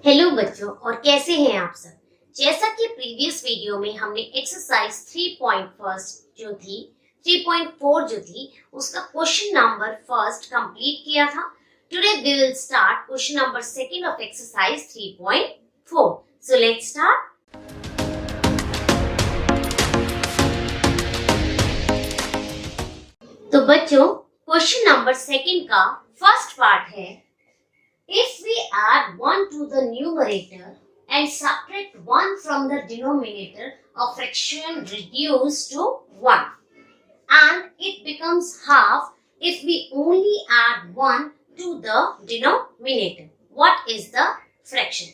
Hello बच्चों, और कैसे हैं आप सब। जैसा कि प्रीवियस वीडियो में हमने एक्सरसाइज 3.4 जो थी उसका क्वेश्चन नंबर फर्स्ट कंप्लीट किया था। Today we will start question number second of exercise 3.4। So let's start. तो बच्चों, क्वेश्चन नंबर सेकंड का फर्स्ट पार्ट है, if we add 1 to the numerator and subtract 1 from the denominator, a fraction reduced to 1 and it becomes half if we only add 1 to the denominator. What is the fraction?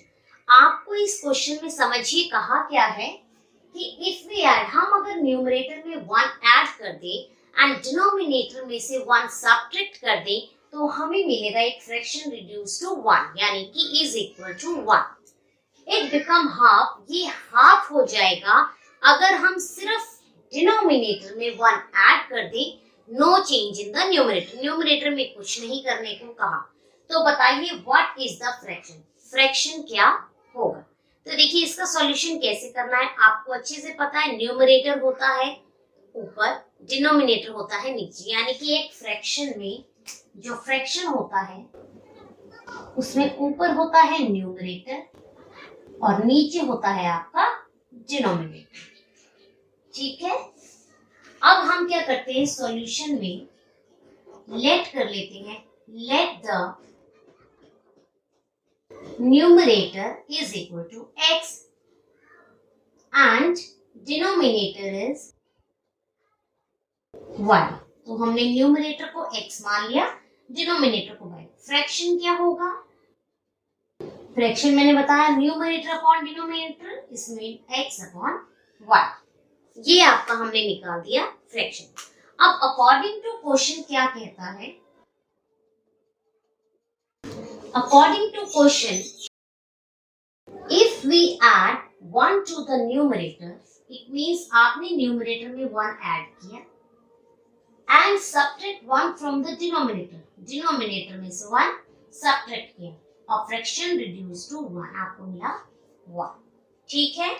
आपको इस question में समझिए कहा क्या है कि if we add, हम अगर न्यूमरेटर में 1 ऐड कर दें एंड डिनोमिनेटर में से 1 सब्ट्रैक्ट कर दें तो हमें मिलेगा एक फ्रैक्शन रिड्यूस टू 1, यानी कि is equal to 1। It become half, ये हाफ हो जाएगा अगर हम सिर्फ डिनोमिनेटर में 1 ऐड कर दें, no change in the numerator, numerator में कुछ नहीं करने को कहा। तो बताइए what is the fraction, fraction क्या होगा। तो देखिए इसका सॉल्यूशन कैसे करना है, आपको अच्छे से पता है। न्यूमरेटर होता है ऊपर, डिनोमिनेटर होता है नीचे, यानी कि एक फ्रैक्शन में जो फ्रैक्शन होता है उसमें ऊपर होता है न्यूमरेटर और नीचे होता है आपका डिनोमिनेटर। ठीक है, अब हम क्या करते हैं, सॉल्यूशन में लेट कर लेते हैं, let the numerator is equal to x and denominator is y। तो हमने न्यूमरेटर को x मान लिया, डिनोमिनेटर को y। फ्रैक्शन क्या होगा, फ्रैक्शन मैंने बताया न्यूमरेटर अपॉन डिनोमिनेटर, इसमें x अपॉन y। ये आपका हमने निकाल दिया फ्रैक्शन। अब अकॉर्डिंग टू क्वेश्चन क्या कहता है, according to question if we add 1 to the numerator, it means आपने न्यूमरेटर में 1 ऐड किया and subtract 1 from the denominator, denominator में से 1 सब्ट्रैक्ट किया और फ्रैक्शन रिड्यूस टू 1, आपको मिला 1। ठीक है,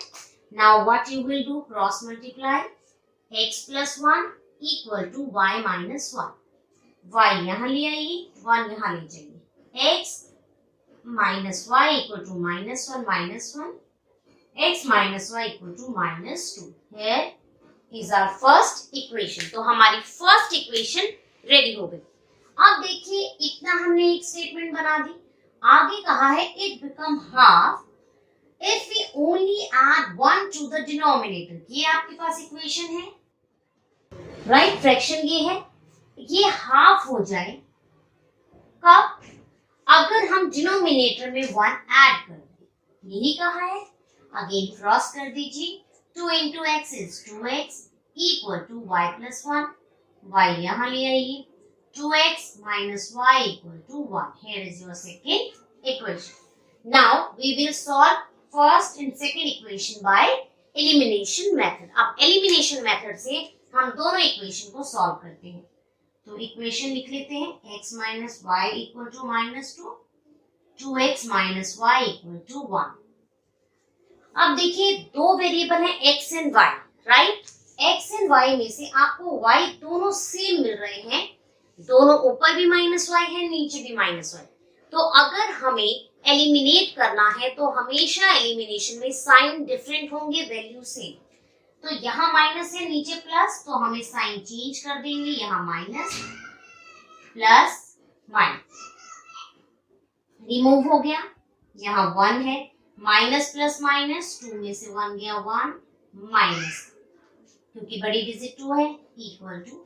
now what you will do, cross multiply, x plus 1 equal to y minus 1। y यहाँ ले आइए, 1 यहाँ ले जाइए, x minus y equal to -1 -1, x minus y equal to -2। Here is our first equation। तो हमारी फर्स्ट इक्वेशन रेडी हो गई। अब देखिए इतना हमने एक स्टेटमेंट बना दी, आगे कहा है it become half if we only add 1 to the denominator. ये आपके पास इक्वेशन है, राइट, फ्रैक्शन ये है, ये हाफ हो जाए कब, अगर हम डिनोमिनेटर में 1 ऐड कर दें। यही कहा है, अगेन क्रॉस कर दीजिए, 2 into x is 2x equal to y plus 1। y यहाँ ले आइए, 2x minus y equal to 1। Here is your second equation. Now we will solve first and second equation by elimination method। अब elimination method से हम दोनों equation को solve करते हैं। तो equation लिख लेते हैं, x minus y equal to -2, 2x minus y equal to 1। अब देखिए दो वेरिएबल है x and y, right. x and y में से आपको y दोनों सेम मिल रहे हैं, दोनों ऊपर भी -y है, नीचे भी -y। तो अगर हमें एलिमिनेट करना है तो हमेशा एलिमिनेशन में साइन डिफरेंट होंगे, वैल्यू सेम। तो यहाँ माइनस है, नीचे प्लस, तो हमें साइन चेंज कर देंगे, यहाँ माइनस प्लस माइनस रिमूव हो गया, यहाँ 1 है, माइनस प्लस माइनस, 2 में से 1 गया 1 माइनस, क्योंकि बड़ी डिजिट 2 है, equal to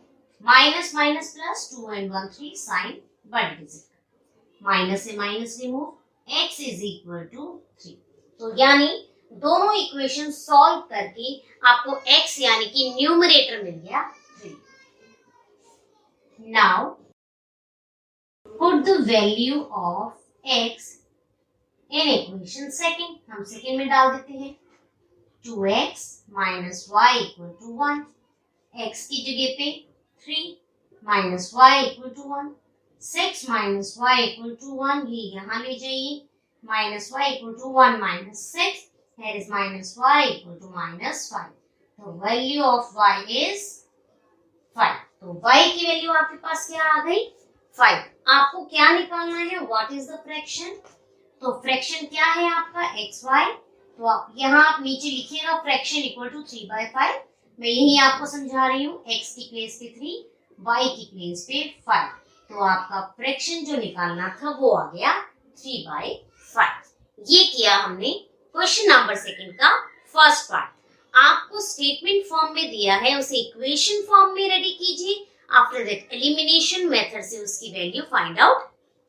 minus minus plus, 2 and 1 3, sign बड़ी डिजिट, माइनस से minus remove, x is equal to 3। तो यानी दोनों इक्वेशन सॉल्व करके आपको x यानी कि न्यूमरेटर मिल गया 3। Now put the value of x in equation second, हम सेकंड में डाल देते हैं, 2x minus y equal to 1, x की जगह पे 3 minus y equal to 1, 6 minus y equal to 1, ये यहाँ ले जाइए, minus y equal to 1 minus 6. Here is minus y equal to minus 5. तो वैल्यू ऑफ y is 5. तो y की वैल्यू आपके पास क्या आ गई? 5. आपको क्या निकालना है? What is the fraction? तो फ्रैक्शन क्या है आपका? xy. तो आप यहाँ आप नीचे लिखिएगा फ्रैक्शन इक्वल टू 3/5. मैं यही आपको समझा रही हूँ. x की प्लेस पे 3, y की प्लेस पे 5. तो आपका फ्रैक्शन जो निकालना था वो आ गया 3/5. ये किया हमने क्वेश्चन नंबर 2 का फर्स्ट पार्ट. आपको स्टेटमेंट फॉर्म में दिया है, उसे इक्वेशन फॉर्म में रेडी कीजिए. आफ्टर दैट एलिमिनेशन मेथड से उसकी वैल्यू फाइंड आउट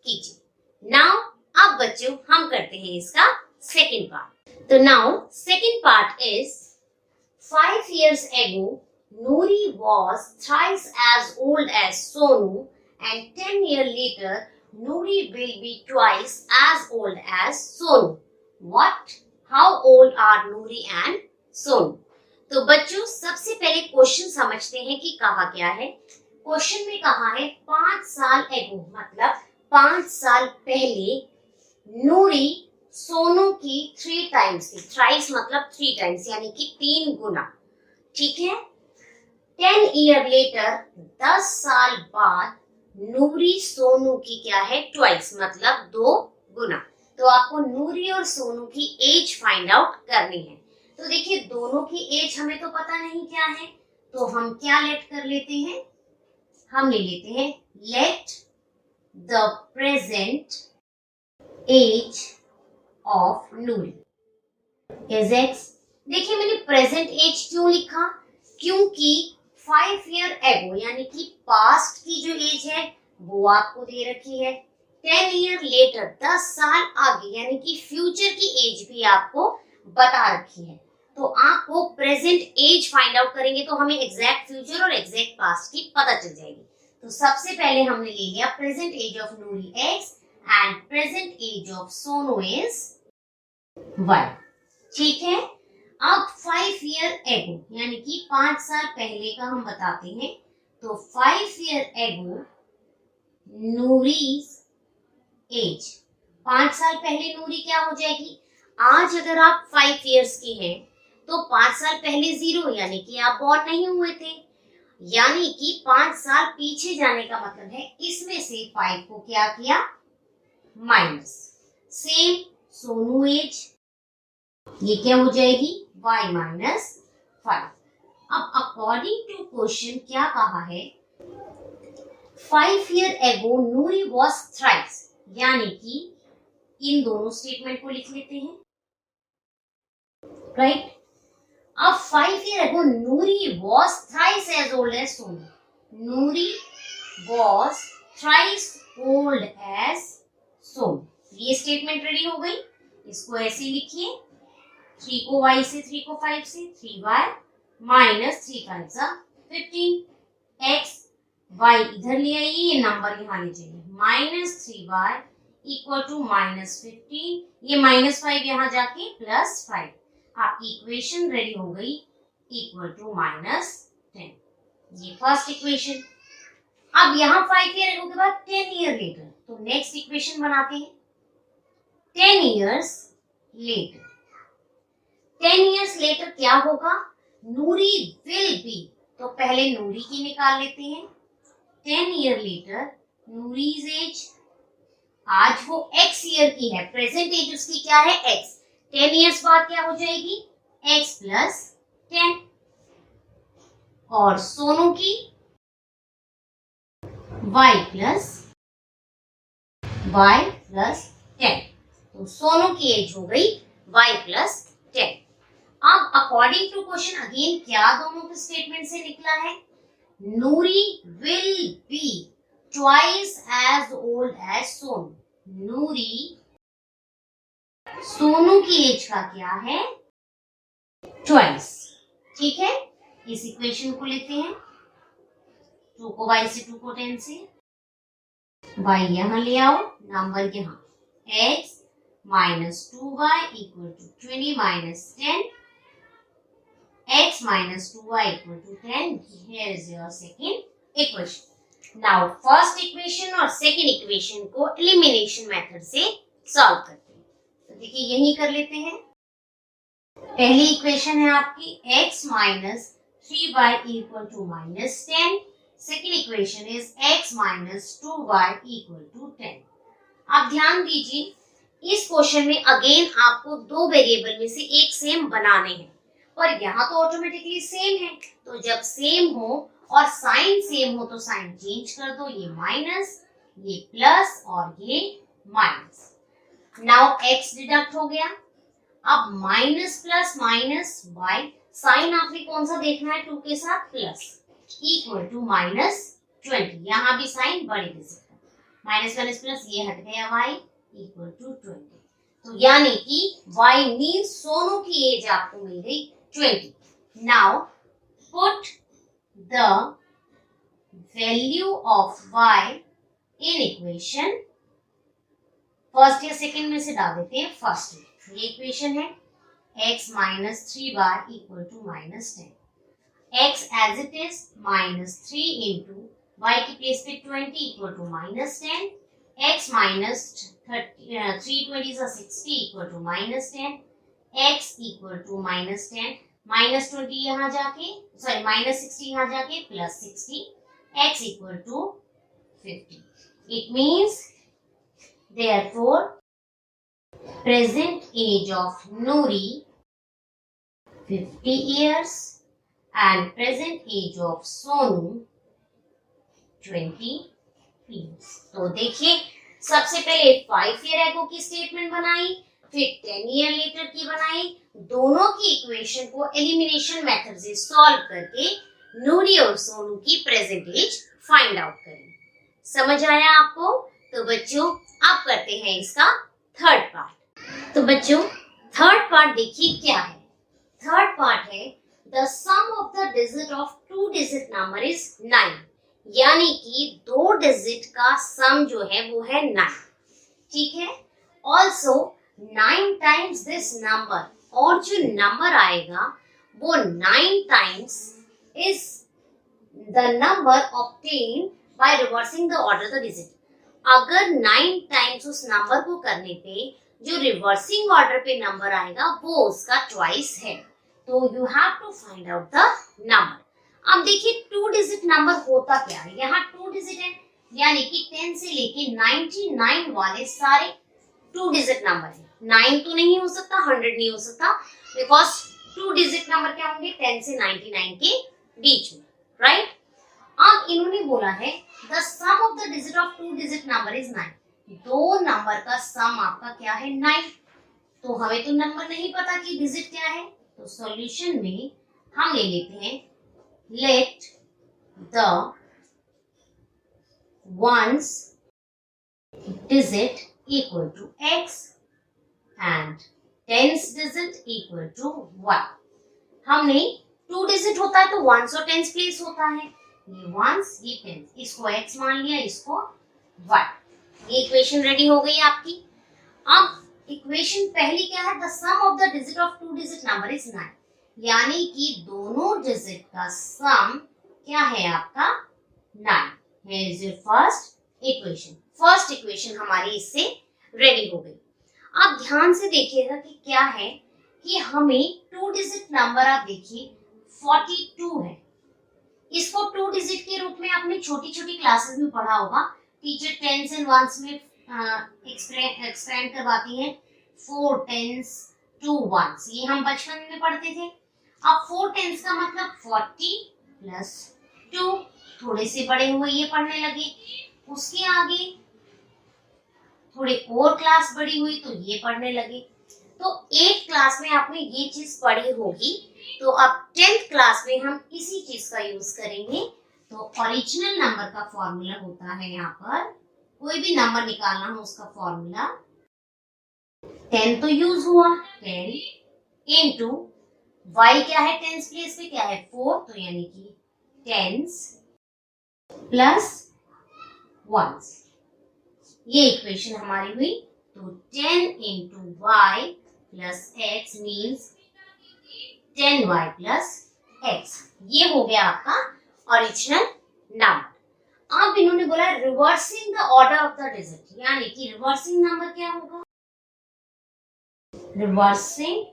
कीजिए. नाउ अब बच्चों हम करते हैं इसका सेकंड पार्ट. तो now second part is 5 years ago Noori was thrice as old as Sonu, and 10 years later Noori will be twice as old as Sonu. What? How old are Noori and Sonu? तो बच्चों सबसे पहले question समझते हैं कि कहा क्या है. क्वेश्चन में कहा है 5 साल एगो, मतलब 5 साल पहले नूरी सोनू की 3 टाइम्स थी. थ्राइस मतलब 3 टाइम्स, यानी कि 3 गुना. ठीक है. 10 years later 10 साल बाद नूरी सोनू की क्या है? ट्वाइस मतलब 2 गुना. तो आपको नूरी और सोनू की एज फाइंड आउट करनी है. तो देखिए दोनों की एज हमें तो पता नहीं क्या है, तो हम क्या लेट कर लेते हैं? हम ले लेते हैं let the present age of Noori is x. देखिए मैंने प्रेजेंट एज क्यों लिखा? क्योंकि 5 years ago यानी कि पास्ट की जो एज है वो आपको दे रखी है. 10 years later 10 साल आगे यानी कि फ्यूचर की एज भी आपको बता रखी है. तो आपको प्रेजेंट एज फाइंड आउट करेंगे तो हमें एग्जैक्ट फ्यूचर और एग्जैक्ट पास्ट की पता चल जाएगी. तो सबसे पहले हमने ले लिया present age of Noori x and present age of Sonu is y. ठीक है. अब 5 years ago यानी कि 5 साल पहले का हम बताते हैं. तो 5 years ago नूरीज एज, 5 साल पहले नूरी क्या हो जाएगी? आज अगर आप 5 years की हैं तो 5 साल पहले 0 यानी कि आप बॉर्न नहीं हुए थे. यानी कि 5 साल पीछे जाने का मतलब है इसमें से 5 को क्या किया? माइनस. सेम सोनू एज, ये क्या हो जाएगी? y minus 5. अब अकॉर्डिंग टू क्वेश्चन क्या कहा है? 5 years ago Noori was thrice, यानी कि इन दोनों स्टेटमेंट को लिख लेते हैं. राइट. अब 5 years ago Noori was thrice as old as Sonu. Noori was thrice old as Sonu. ये स्टेटमेंट रेडी हो गई. इसको ऐसे लिखिए 3 को y से 3 को 5 से 3y माइनस 3 5 सा 15 x. y इधर ले आइए, ये नंबर यहाँ ले जाइए. Minus 3y equal to minus 15. ये माइनस 5 यहाँ जाके प्लस 5. आपकी इक्वेशन रेडी हो गई इक्वल टू माइनस 10. ये फर्स्ट इक्वेशन. अब यहाँ 5 years के बाद 10 years later, तो नेक्स्ट इक्वेशन बनाते हैं. 10 years later, 10 years later क्या होगा? नूरी विल बी, तो पहले नूरी की निकाल लेते हैं. 10 years later नूरीज एज, आज वो x ईयर की है, प्रेजेंट एज उसकी क्या है? x. 10 years बाद क्या हो जाएगी? x plus 10. और सोनू की y प्लस 10. तो सोनू की एज हो गई y प्लस 10. अब अकॉर्डिंग टू क्वेश्चन अगेन क्या दोनों के स्टेटमेंट से निकला है? Noori will be twice as old as Sonu. Noori Sonu की एज का क्या है? ट्वाइस. ठीक है. इस इक्वेशन को लेते हैं. 2 को y से 2 को 10 से, y यहाँ ले आओ, नंबर यहाँ x minus 2y equal to 20 minus 10. x minus 2y equal to 10. Here is your second equation. Now first equation और second equation को elimination method से solve करते हैं. तो देखिए यही कर लेते हैं। पहली इक्वेशन है आपकी x minus 3y equal to minus 10। Second equation is x minus 2y equal to 10। आप ध्यान दीजिए, इस क्वेश्चन में अगेन आपको दो वेरिएबल में से एक सेम बनाने हैं, पर यहाँ तो ऑटोमेटिकली सेम है। तो जब सेम हो और साइन सेम हो तो साइन चेंज कर दो, ये माइनस, ये प्लस और ये माइनस। नाउ x डिडक्ट हो गया। अब minus plus minus y, sign आपने कौन सा देखना है, 2 के साथ प्लस, इक्वल टू माइनस 20। यहाँ भी साइन बड़े डिजिट का, माइनस माइनस प्लस ये हट गया, y इक्वल टू 20। तो यानी कि y मीन्स सोनू की एज आपको मिल गई 20। Now put the value of y in equation. First या सेकेंड में से डाल देते हैं फर्स्ट। ये इक्वेशन है x minus 3y equal to minus 10। x as it is minus 3 into y की प्लेस पे 20 equal to minus 10। x minus 3 20 60 equal to minus 10। x equal to minus 10, minus 20 यहाँ जाके, सॉरी माइनस 60 यहाँ जाके plus 60, x equal to 50। It means therefore present age of Noori 50 years and present age of Sonu 20 years। तो देखिए सबसे पहले 5 year ago की statement बनाई, फिर 10 ईयर लेटर की बनाई। दोनों की इक्वेशन को एलिमिनेशन मेथड से सॉल्व करके नूरी और सोनू की प्रेजेंट एज फाइंड आउट करें। समझ आया आपको? तो बच्चों अब करते हैं इसका थर्ड पार्ट। तो बच्चों थर्ड पार्ट देखिए क्या है। थर्ड पार्ट है the sum of the digit of 2 digit number is 9, यानी कि 2 डिजिट का सम जो है वो है 9। ठीक है। ऑल्सो 9 टाइम्स दिस नंबर, और जो नंबर आएगा वो 9 times is the number obtain by reversing the order the digit. अगर 9 टाइम्स उस नंबर को करने पे जो रिवर्सिंग ऑर्डर पे नंबर आएगा वो उसका चॉइस है। तो you have to find out the number. अब देखिए 2 डिजिट नंबर होता क्या है, यहाँ 2 डिजिट है, यानी कि 10 से लेके 99 वाले सारे 2 डिजिट नंबर है। 9 तो नहीं हो सकता, 100 नहीं हो सकता, बिकॉज 2 डिजिट नंबर क्या होंगे 10 से 99 के बीच में, राइट। अब इन्होंने बोला है the sum of the digit of 2 digit number is 9। 2 number का सम आपका क्या है 9। तो हमें तो नंबर नहीं पता कि डिजिट क्या है, तो सॉल्यूशन में हम ले लेते हैं let the ones digit equal to x and tens digit equal to y। हमने 2 डिजिट होता है तो वंस और टेंस प्लेस होता है, ये वंस ये टेंस, इसको x मान लिया, इसको y। ये इक्वेशन रेडी हो गई आपकी। अब इक्वेशन पहली क्या है, the sum of the digit of 2 digit number is 9, यानी कि दोनों डिजिट का सम क्या है आपका 9। Here is your first equation. First equation हमारी इससे रेडी हो गई। अब ध्यान से देखिएगा कि क्या है कि हमें 2 डिजिट नंबर, आप देखिए 42 है। इसको 2 डिजिट के रूप में आपने छोटी छोटी क्लासेस में पढ़ा होगा, टीचर टेंस एंड वंस में एक्सपेंड करवाती है 4 टेंस 2 वंस, ये हम बचपन में पढ़ते थे। अब 4 टेंस का मतलब 40 प्लस 2, थोड़े से बड़े हुए ये पढ़ने लगे। उसके आगे थोड़े और क्लास बड़ी हुई तो ये पढ़ने लगे। तो 8 क्लास में आपने ये चीज पढ़ी होगी, तो अब 10th क्लास में हम इसी चीज का यूज करेंगे। तो ओरिजिनल नंबर का फॉर्मूला होता है, यहाँ पर कोई भी नंबर निकालना हो उसका फॉर्मूला 10 तो यूज हुआ, 10 इंटू y क्या है, टेंस प्लेस पे क्या है 4, तो यानी कि टेंस प्लस वंस। ये इक्वेशन हमारी हुई। तो 10 into y plus x means 10y plus x। ये हो गया आपका ओरिजिनल नंबर। अब इन्होंने बोला reversing the order of the digit, यानी कि रिवर्सिंग नंबर क्या होगा, रिवर्सिंग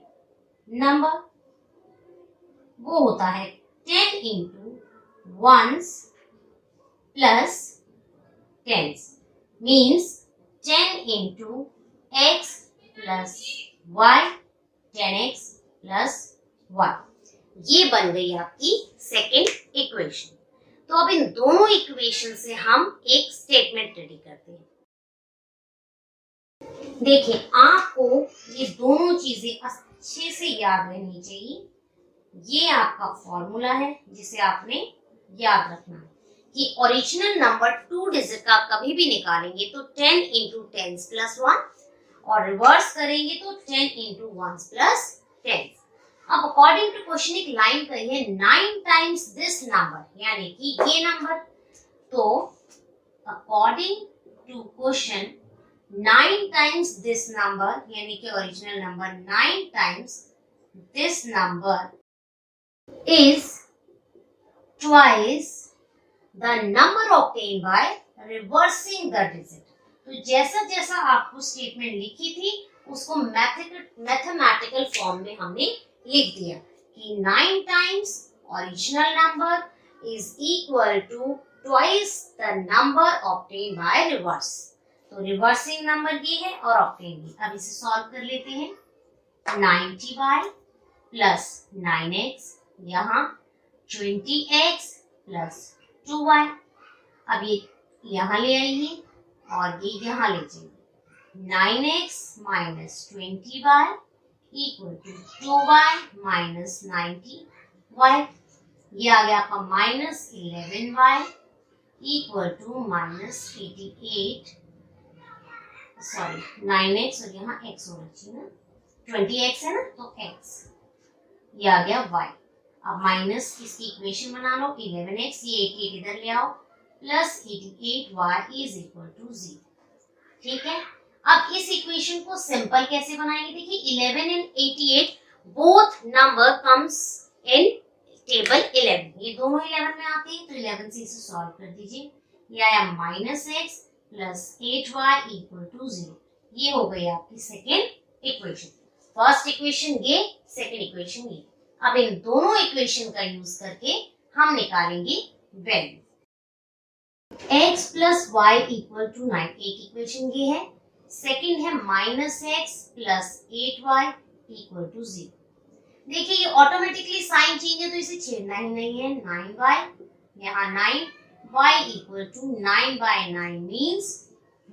नंबर वो होता है 10 into ones plus tens, means 10 into x plus y, 10x plus y। ये बन गई आपकी सेकेंड इक्वेशन। तो अब इन दोनों इक्वेशन से हम एक स्टेटमेंट रेडी करते हैं। देखिए, आपको ये दोनों चीजें अच्छे से याद रहनी चाहिए। ये आपका फॉर्मूला है जिसे आपने याद रखना है कि ओरिजिनल नंबर 2 डिजिट का कभी भी निकालेंगे तो 10 into 10s plus 1 और रिवर्स करेंगे तो 10 into 1s plus 10s। अब अकॉर्डिंग टू क्वेश्चन एक लाइन कही है 9 times दिस नंबर, यानी कि ये नंबर। तो according to question 9 times this number, यानी कि original number 9 times this number is twice the number obtained by reversing the digit। तो जैसा जैसा आपको स्टेटमेंट लिखी थी उसको मैथमेटिकल फॉर्म में हमने लिख दिया कि 9 times original number is equal to twice the number obtained by reverse। तो रिवर्सिंग नंबर ये है और ऑब्टेन भी। अब इसे सॉल्व कर लेते हैं। 90y प्लस 9x, यहाँ 20x प्लस 2y। अब ये यहाँ ले आइए और ये यहाँ ले जाइए। 9x minus 20y equal to 2y minus 90y। ये आ गया आपका minus 11y equal to minus 88, sorry 9x और यहाँ x होना चाहिए ना, 20x है ना तो x, ये आ गया y। अब माइनस इसकी इक्वेशन बना लो 11x, ये 88 इधर ले आओ, plus 88y is equal to 0। ठीक है, अब इस इक्वेशन को सिंपल कैसे बनाएंगे? देखिए 11 and 88 both number comes in table 11, ये दोनों 11 में आते हैं, तो 11 से इसे सॉल्व कर दीजिए। ये आया minus x plus 8y equal to 0। ये हो गई आपकी सेकेंड इक्वेशन। फर्स्ट इक्वेशन ये, सेकेंड इक्वेशन ये। अब इन दोनों इक्वेशन का यूज करके हम निकालेंगे value. x plus y equal to 9, एक इक्वेशन ये है। सेकेंड है minus x plus 8y equal to 0। देखिए ये ऑटोमेटिकली साइन चेंज है तो इसे छेड़ना ही नहीं है। 9y, यहाँ 9y equal to 9/9 means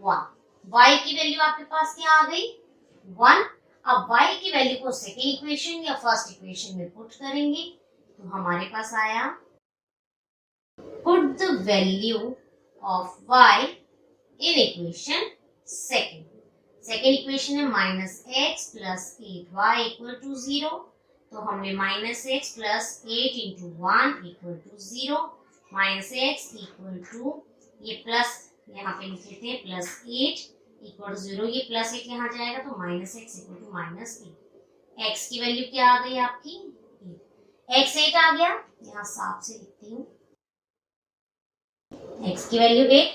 1। y की वैल्यू आपके पास क्या आ गई? 1। अब y की वैल्यू को सेकेंड इक्वेशन या फर्स्ट इक्वेशन में पुट करेंगे तो हमारे पास आया, put the value of y in equation second. Second equation है minus x plus 8y equal to 0, तो हमने minus x plus 8 into 1 equal to 0, minus x equal to ये प्लस यहाँ पे लिख लेते हैं प्लस 8 इक्वल टू 0, ये प्लस 8 यहाँ जाएगा तो minus x equal to minus 8। X की वैल्यू क्या आ गई आपकी? एक्स 8 आ गया, यहाँ साफ से लिखती हूँ एक्स की वैल्यू 8।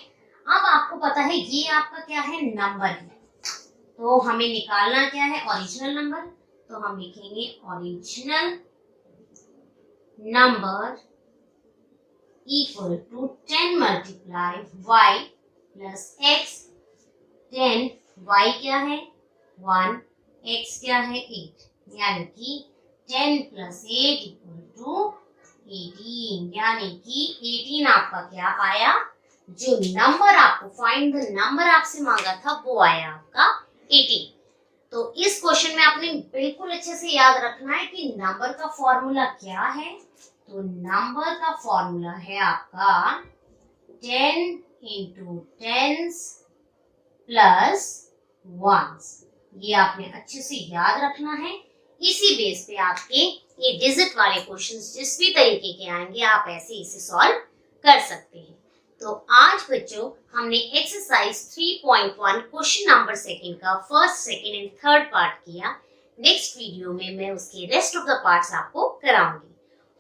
अब आपको पता है ये आपका क्या है? नंबर है, तो हमें निकालना क्या है? Original number. तो हम लिखेंगे original number equal to 10 multiply y plus x। 10 y क्या है? 1, x क्या है? 8, यानी कि 10 प्लस 8 इक्वल टू 18, यानी कि 18 आपका क्या आया? जो नंबर आपको फाइंड द नंबर आपसे मांगा था वो आया आपका 18। तो इस क्वेश्चन में आपने बिल्कुल अच्छे से याद रखना है कि नंबर का फॉर्मूला क्या है। तो नंबर का फॉर्मूला है आपका 10 इंटू 10s प्लस 1s। ये आपने अच्छे से याद रखना है। इसी बेस पे आपके ये डिजिट वाले क्वेश्चंस जिस भी तरीके के आएंगे आप ऐसे इसे सॉल्व कर सकते हैं। तो आज बच्चों हमने एक्सरसाइज 3.1 क्वेश्चन नंबर सेकंड का first, second and third part किया। नेक्स्ट वीडियो में मैं उसके रेस्ट ऑफ द पार्ट्स आपको कराऊंगी।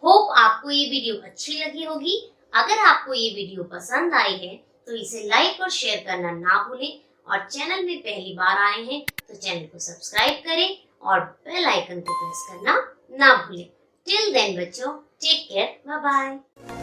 होप आपको ये वीडियो अच्छी लगी होगी। अगर आपको ये वीडियो पसंद आई है तो इसे लाइक और शेयर करना ना भूलें और चैनल में पहली बार आए हैं तो चैनल को सब्सक्राइब करें और बेल आइकन को प्रेस करना ना भूलें। टिल देन बच्चों, टेक केयर, बाय बाय।